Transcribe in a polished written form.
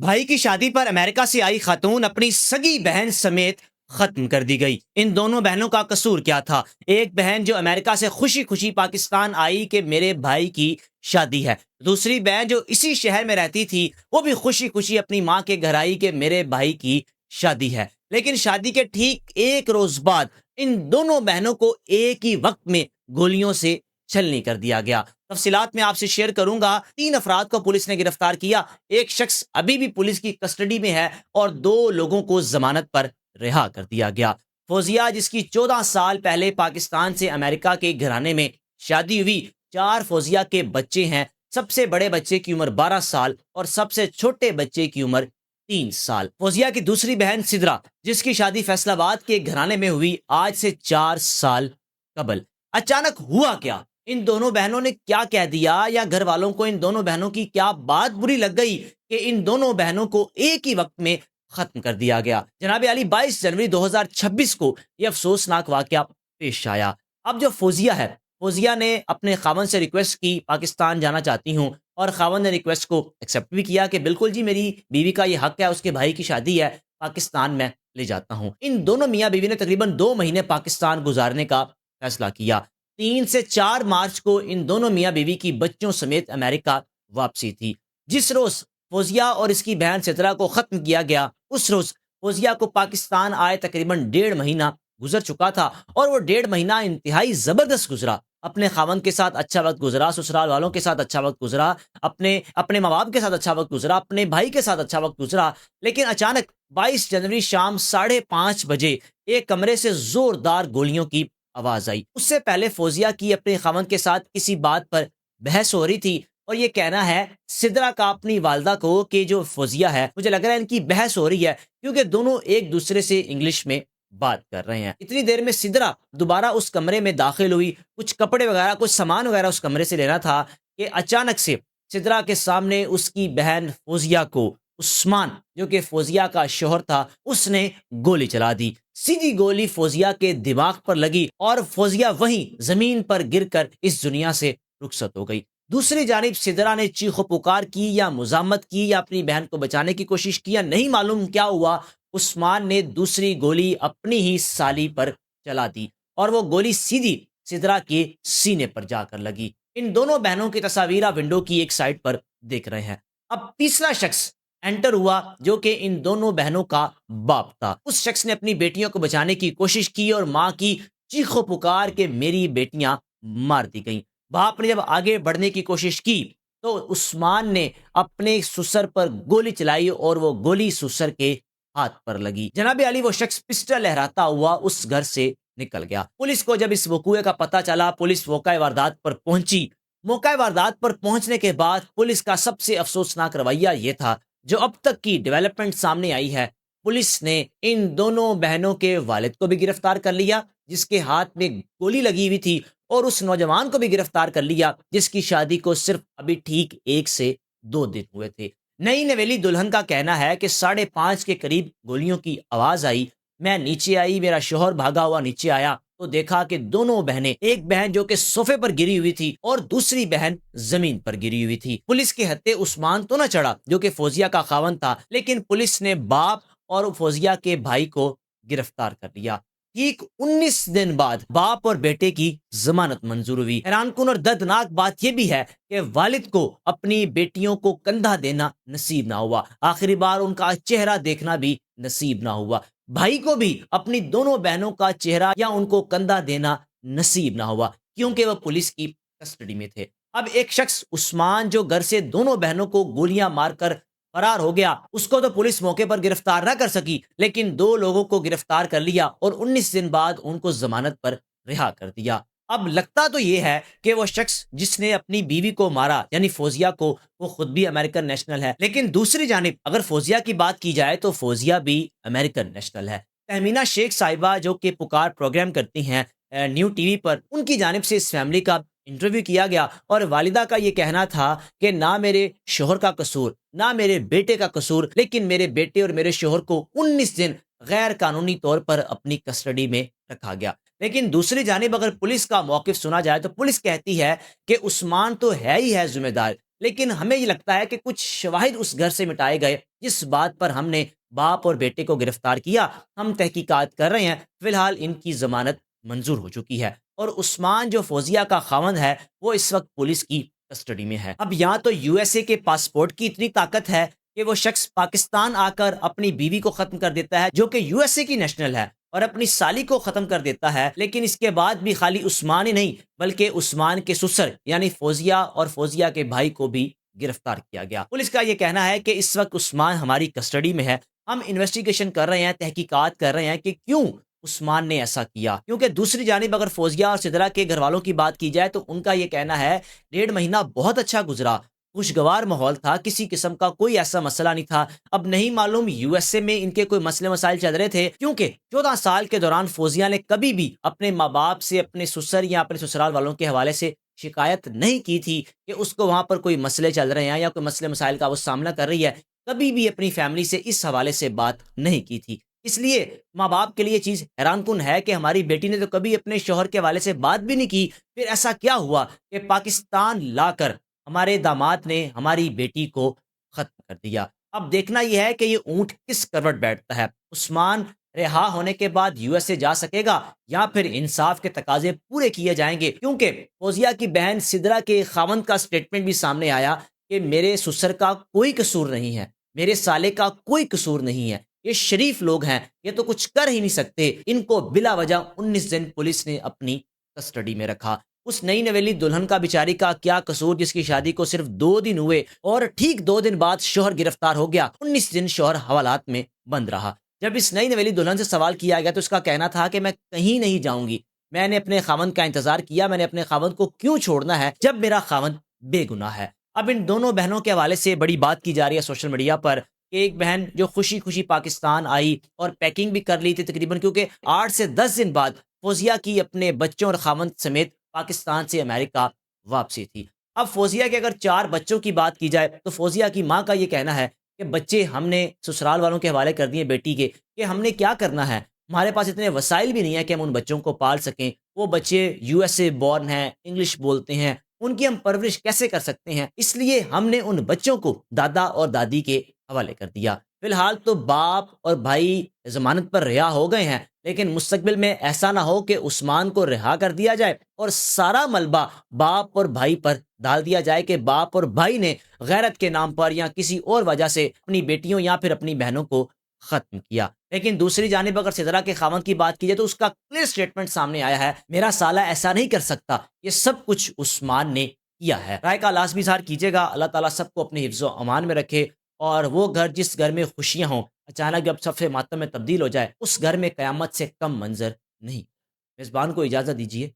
بھائی کی شادی پر امریکہ سے آئی خاتون اپنی سگی بہن سمیت ختم کر دی گئی۔ ان دونوں بہنوں کا قصور کیا تھا؟ ایک بہن جو امریکہ سے خوشی خوشی پاکستان آئی کہ میرے بھائی کی شادی ہے، دوسری بہن جو اسی شہر میں رہتی تھی وہ بھی خوشی خوشی اپنی ماں کے گھر آئی کہ میرے بھائی کی شادی ہے۔ لیکن شادی کے ٹھیک ایک روز بعد ان دونوں بہنوں کو ایک ہی وقت میں گولیوں سے چھلنی کر دیا گیا۔ تفصیلات میں آپ سے شیئر کروں گا۔ 3 افراد کو پولیس نے گرفتار کیا، ایک شخص ابھی بھی پولیس کی کسٹڈی میں ہے اور 2 لوگوں کو ضمانت پر رہا کر دیا گیا۔ فوزیہ، جس کی 14 سال پہلے پاکستان سے امریکہ کے گھرانے میں شادی ہوئی، 4 فوزیہ کے بچے ہیں۔ سب سے بڑے بچے کی عمر 12 سال اور سب سے چھوٹے بچے کی عمر 3 سال۔ فوزیہ کی دوسری بہن سدرا، جس کی شادی فیصل آباد کے گھرانے میں ہوئی آج سے 4 سال قبل۔ اچانک ہوا کیا؟ ان دونوں بہنوں نے کیا کہہ دیا، یا گھر والوں کو ان دونوں بہنوں کی کیا بات بری لگ گئی کہ ان دونوں بہنوں کو ایک ہی وقت میں ختم کر دیا گیا؟ جناب علی، 22 جنوری 2026 کو یہ افسوسناک واقعہ پیش آیا۔ اب جو فوزیہ ہے، فوزیہ نے اپنے خاوند سے ریکویسٹ کی پاکستان جانا چاہتی ہوں، اور خاوند نے ریکویسٹ کو ایکسیپٹ بھی کیا کہ بالکل جی، میری بیوی کا یہ حق ہے، اس کے بھائی کی شادی ہے، پاکستان میں لے جاتا ہوں۔ ان دونوں میاں بیوی نے تقریباً 2 مہینے پاکستان گزارنے کا فیصلہ کیا۔ 3 سے 4 مارچ کو ان دونوں میاں بیوی کی بچوں سمیت امریکہ واپسی تھی۔ جس روز فوزیہ اور اس کی بہن سترہ کو ختم کیا گیا، اس روز فوزیہ کو پاکستان آئے تقریباً 1.5 مہینہ گزر چکا تھا، اور وہ 1.5 مہینہ انتہائی زبردست گزرا۔ اپنے خاوند کے ساتھ اچھا وقت گزرا، سسرال والوں کے ساتھ اچھا وقت گزرا، اپنے ماں باپ کے ساتھ اچھا وقت گزرا، اپنے بھائی کے ساتھ اچھا وقت گزرا۔ لیکن اچانک 22 جنوری شام 5:30 بجے ایک کمرے سے زوردار گولیوں کی آواز آئی۔ اس سے پہلے فوزیہ کی اپنے خاوند کے ساتھ کسی بات پر بحث ہو رہی تھی، اور یہ کہنا ہے سدرا کا اپنی والدہ کو کہ جو فوزیہ ہے، مجھے لگ رہا ہے ان کی بحث ہو رہی ہے کیونکہ دونوں ایک دوسرے سے انگلش میں بات کر رہے ہیں۔ اتنی دیر میں سدرا دوبارہ اس کمرے میں داخل ہوئی، کچھ کپڑے وغیرہ، کچھ سامان وغیرہ اس کمرے سے لینا تھا کہ اچانک سے سدرا کے سامنے اس کی بہن فوزیہ کو عثمان، جو کہ فوزیہ کا شوہر تھا، اس نے گولی چلا دی۔ سیدھی گولی فوزیہ کے دماغ پر لگی اور فوزیہ وہیں زمین پر گر کر اس دنیا سے رخصت ہو گئی۔ دوسری جانب سدرا نے چیخ و پکار کی یا مزاحمت کی یا اپنی بہن کو بچانے کی کوشش کی، یا نہیں معلوم کیا ہوا، عثمان نے دوسری گولی اپنی ہی سالی پر چلا دی اور وہ گولی سیدھی سدرا کے سینے پر جا کر لگی۔ ان دونوں بہنوں کی تصاویر ونڈو کی ایک سائڈ پر دیکھ رہے ہیں۔ اب تیسرا شخص انٹر ہوا، جو کہ ان دونوں بہنوں کا باپ تھا۔ اس شخص نے اپنی بیٹیوں کو بچانے کی کوشش کی اور ماں کی چیخ و پکار کے میری بیٹیاں مار دی گئیں۔ باپ نے جب آگے بڑھنے کی کوشش کی تو عثمان نے اپنے سسر پر گولی چلائی اور وہ گولی سسر کے ہاتھ پر لگی۔ جناب علی، وہ شخص پسٹل لہراتا ہوا اس گھر سے نکل گیا۔ پولیس کو جب اس وقوعے کا پتہ چلا، پولیس موقع واردات پر پہنچی۔ موقع واردات پر پہنچنے کے بعد پولیس کا سب سے افسوسناک رویہ یہ تھا، جو اب تک کی ڈیولپمنٹ سامنے آئی ہے، پولیس نے ان دونوں بہنوں کے والد کو بھی گرفتار کر لیا جس کے ہاتھ میں گولی لگی ہوئی تھی، اور اس نوجوان کو بھی گرفتار کر لیا جس کی شادی کو صرف ابھی ٹھیک 1 سے 2 دن ہوئے تھے۔ نئی نویلی دلہن کا کہنا ہے کہ 5:30 کے قریب گولیوں کی آواز آئی، میں نیچے آئی، میرا شوہر بھاگا ہوا نیچے آیا تو دیکھا کہ دونوں بہنیں، ایک بہن جو کہ صوفے پر گری ہوئی تھی اور دوسری بہن زمین پر گری ہوئی تھی۔ پولیس کے ہتھے عثمان تو نہ چڑھا جو کہ فوزیہ کا خاوند تھا، لیکن پولیس نے باپ اور فوزیہ کے بھائی کو گرفتار کر لیا۔ ٹھیک 19 دن بعد باپ اور بیٹے کی ضمانت منظور ہوئی۔ حیران کن اور دردناک بات یہ بھی ہے کہ والد کو اپنی بیٹیوں کو کندھا دینا نصیب نہ ہوا، آخری بار ان کا چہرہ دیکھنا بھی نصیب نہ ہوا۔ بھائی کو بھی اپنی دونوں بہنوں کا چہرہ یا ان کو کندھا دینا نصیب نہ ہوا، کیونکہ وہ پولیس کی کسٹڈی میں تھے۔ اب ایک شخص عثمان، جو گھر سے دونوں بہنوں کو گولیاں مار کر فرار ہو گیا، اس کو تو پولیس موقع پر گرفتار نہ کر سکی، لیکن 2 لوگوں کو گرفتار کر لیا اور 19 دن بعد ان کو ضمانت پر رہا کر دیا۔ اب لگتا تو یہ ہے کہ وہ شخص جس نے اپنی بیوی کو مارا، یعنی فوزیہ کو، وہ خود بھی امریکن نیشنل ہے، لیکن دوسری جانب اگر فوزیہ کی بات کی جائے تو فوزیہ بھی امریکن نیشنل ہے۔ تہمینہ شیخ صاحبہ، جو کہ پکار پروگرام کرتی ہیں نیو ٹی وی پر، ان کی جانب سے اس فیملی کا انٹرویو کیا گیا اور والدہ کا یہ کہنا تھا کہ نہ میرے شوہر کا قصور، نہ میرے بیٹے کا قصور، لیکن میرے بیٹے اور میرے شوہر کو 19 دن غیر قانونی طور پر اپنی کسٹڈی میں رکھا گیا۔ لیکن دوسری جانب اگر پولیس کا موقف سنا جائے تو پولیس کہتی ہے کہ عثمان تو ہے ہی ہے ذمہ دار، لیکن ہمیں یہ لگتا ہے کہ کچھ شواہد اس گھر سے مٹائے گئے جس بات پر ہم نے باپ اور بیٹے کو گرفتار کیا. ہم تحقیقات کر رہے ہیں. فی الحال ان کی ضمانت منظور ہو چکی ہے اور عثمان جو فوزیہ کا خاوند ہے وہ اس وقت پولیس کی کسٹڈی میں ہے. اب یہاں تو یو ایس اے کے پاسپورٹ کی اتنی طاقت ہے کہ وہ شخص پاکستان آ کر اپنی بیوی کو ختم کر دیتا ہے جو کہ یو ایس اے کی نیشنل ہے اور اپنی سالی کو ختم کر دیتا ہے. لیکن اس کے بعد بھی خالی عثمان ہی نہیں بلکہ عثمان کے سسر یعنی فوزیہ اور فوزیہ کے بھائی کو بھی گرفتار کیا گیا. پولیس کا یہ کہنا ہے کہ اس وقت عثمان ہماری کسٹڈی میں ہے. ہم انویسٹیگیشن کر رہے ہیں, تحقیقات کر رہے ہیں کہ کیوں عثمان نے ایسا کیا. کیونکہ دوسری جانب اگر فوزیہ اور سدرا کے گھر والوں کی بات کی جائے تو ان کا یہ کہنا ہے 1.5 مہینہ بہت اچھا گزرا, خوشگوار ماحول تھا, کسی قسم کا کوئی ایسا مسئلہ نہیں تھا. اب نہیں معلوم یو ایس اے میں ان کے کوئی مسئلے مسائل چل رہے تھے, کیونکہ 14 سال کے دوران فوزیہ نے کبھی بھی اپنے ماں باپ سے, اپنے سسر یا اپنے سسرال والوں کے حوالے سے شکایت نہیں کی تھی کہ اس کو وہاں پر کوئی مسئلے چل رہے ہیں یا کوئی مسئلے مسائل کا وہ سامنا کر رہی ہے. کبھی بھی اپنی فیملی سے اس حوالے سے بات نہیں کی تھی. اس لیے ماں باپ کے لیے چیز حیران کن ہے کہ ہماری بیٹی نے تو کبھی اپنے شوہر کے حوالے سے بات بھی نہیں کی, پھر ایسا کیا ہوا کہ پاکستان لا کر ہمارے داماد نے ہماری بیٹی کو ختم کر دیا. اب دیکھنا یہ ہے کہ یہ اونٹ کس کروٹ بیٹھتا ہے. عثمان رہا ہونے کے بعد یو ایس اے جا سکے گا یا پھر انصاف کے تقاضے پورے کیے جائیں گے, کیونکہ فوزیہ کی بہن سدرا کے خاوند کا سٹیٹمنٹ بھی سامنے آیا کہ میرے سسر کا کوئی قصور نہیں ہے, میرے سالے کا کوئی قصور نہیں ہے, یہ شریف لوگ ہیں, یہ تو کچھ کر ہی نہیں سکتے. ان کو بلا وجہ 19 دن پولیس نے اپنی کسٹڈی میں رکھا. اس نئی نویلی دلہن کا بیچاری کا کیا قصور جس کی شادی کو صرف 2 دن ہوئے اور ٹھیک 2 دن بعد شوہر گرفتار ہو گیا. 19 دن شوہر حوالات میں بند رہا. جب اس نئی نویلی دلہن سے سوال کیا گیا تو اس کا کہنا تھا کہ میں کہیں نہیں جاؤں گی, میں نے اپنے خاوند کا انتظار کیا, میں نے اپنے خاوند کو کیوں چھوڑنا ہے جب میرا خاوند بے گناہ ہے. اب ان دونوں بہنوں کے حوالے سے بڑی بات کی جا رہی ہے سوشل میڈیا پر کہ ایک بہن جو خوشی خوشی پاکستان آئی اور پیکنگ بھی کر لی تھی تقریباً, کیونکہ 8 سے 10 دن بعد فوزیہ کی اپنے بچوں اور خاوند سمیت پاکستان سے امریکہ واپسی تھی. اب فوزیہ کے اگر 4 بچوں کی بات کی جائے تو فوزیہ کی ماں کا یہ کہنا ہے کہ بچے ہم نے سسرال والوں کے حوالے کر دیے بیٹی کے, کہ ہم نے کیا کرنا ہے, ہمارے پاس اتنے وسائل بھی نہیں ہے کہ ہم ان بچوں کو پال سکیں. وہ بچے یو ایس اے بورن ہیں, انگلش بولتے ہیں, ان کی ہم پرورش کیسے کر سکتے ہیں, اس لیے ہم نے ان بچوں کو دادا اور دادی کے حوالے کر دیا. فی الحال تو باپ اور بھائی ضمانت پر رہا ہو گئے ہیں, لیکن مستقبل میں ایسا نہ ہو کہ عثمان کو رہا کر دیا جائے اور سارا ملبہ باپ اور بھائی پر ڈال دیا جائے کہ باپ اور بھائی نے غیرت کے نام پر یا کسی اور وجہ سے اپنی بیٹیوں یا پھر اپنی بہنوں کو ختم کیا. لیکن دوسری جانب اگر سدرا کے خاوند کی بات کی جائے تو اس کا کلیئر سٹیٹمنٹ سامنے آیا ہے, میرا سالہ ایسا نہیں کر سکتا, یہ سب کچھ عثمان نے کیا ہے. رائے کا لازمی اظہار کیجیے گا. اللہ تعالیٰ سب کو اپنے حفظ و امان میں رکھے اور وہ گھر جس گھر میں خوشیاں ہوں اچانک جب صف ماتم میں تبدیل ہو جائے اس گھر میں قیامت سے کم منظر نہیں. میزبان کو اجازت دیجیے.